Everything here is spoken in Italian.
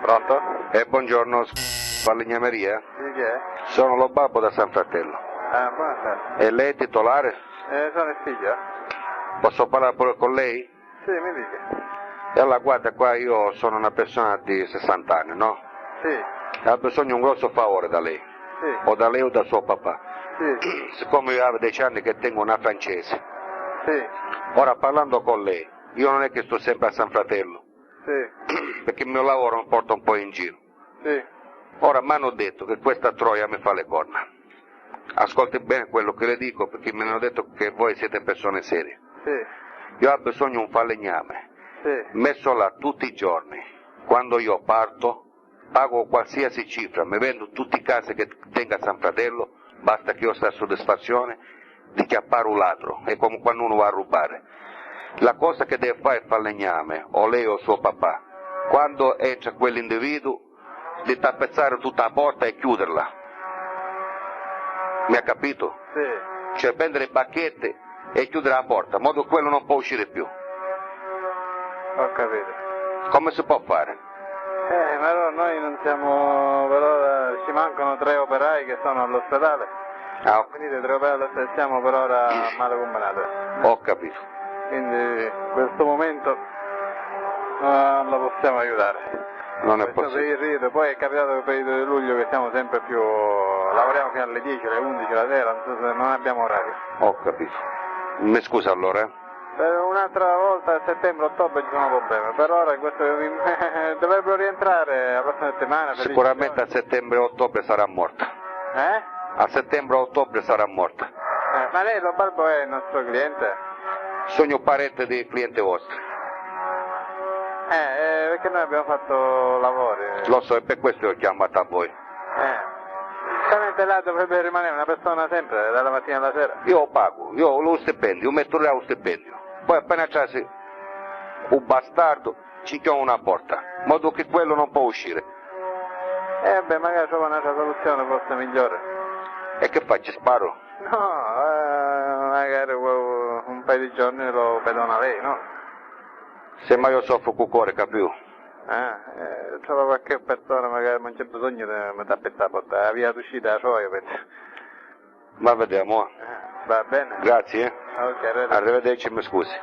Pronto? Buongiorno, falegnameria? Sì, chi è? Sono lo babbo da San Fratello. Ah, buonasera. E lei è titolare? Sono il figlio. Posso parlare pure con lei? Sì, mi dica. E allora guarda qua, io sono una persona di 60 anni, no? Sì, E ho bisogno di un grosso favore da lei. sì, O da lei o da suo papà. sì, Siccome io avevo 10 anni che tengo una francese. sì, Ora parlando con lei, io non è che sto sempre a San Fratello, sì, perché il mio lavoro mi porta un po' in giro. sì, Ora mi hanno detto che questa troia mi fa le corna. Ascolti bene quello che le dico, perché mi hanno detto che voi siete persone serie. sì, Io ho bisogno di un falegname, sì, messo là tutti i giorni. Quando io parto, pago qualsiasi cifra, mi vendo tutti i case che tenga a San Fratello, basta che io sia a soddisfazione di chiappare un ladro, è come quando uno va a rubare. La cosa che deve fare il falegname, o lei o suo papà, quando entra quell'individuo, di tappezzare tutta la porta e chiuderla. Mi ha capito? sì. Cioè prendere le bacchette e chiudere la porta, in modo che quello non può uscire più. Ho capito. Come si può fare? Ma allora noi non siamo, per ora ci mancano 3 operai che sono all'ospedale. Ah, Finite 3 operai all'ospedale, siamo per ora male combinate. ho capito. Quindi in questo momento non la possiamo aiutare. Non è Questo per possibile. il rito, poi è capitato che per il periodo di luglio che siamo sempre più, lavoriamo fino alle 10, alle 11 la sera, non abbiamo orario. Ho capito. Mi scusa allora, Per un'altra volta a settembre-ottobre ci sono problemi, per ora dovrebbero rientrare la prossima settimana. Sicuramente a settembre e ottobre sarà morta. Eh? A settembre e ottobre sarà morta. Ma lei lo Barbo è il nostro cliente? Sono parente dei clienti vostri. Perché noi abbiamo fatto lavori. Lo so, e per questo ho chiamato a voi. Solamente là dovrebbe rimanere una persona sempre, dalla mattina alla sera. Io pago, io ho lo stipendio, io metto là lo stipendio. Poi appena c'è un bastardo, ci chiudo una porta, in modo che quello non può uscire. Beh, magari trova un'altra soluzione forse migliore. E che faccio, sparo? No, magari un paio di giorni lo pedona lei, no? Semmai io soffro con cuore, capivo? Trova qualche persona, magari non c'è bisogno di mettere la porta, la via d'uscita la so io penso. Ma vediamo. Va bene? Grazie. Ok, arrivederci. Arrivederci, mi scusi.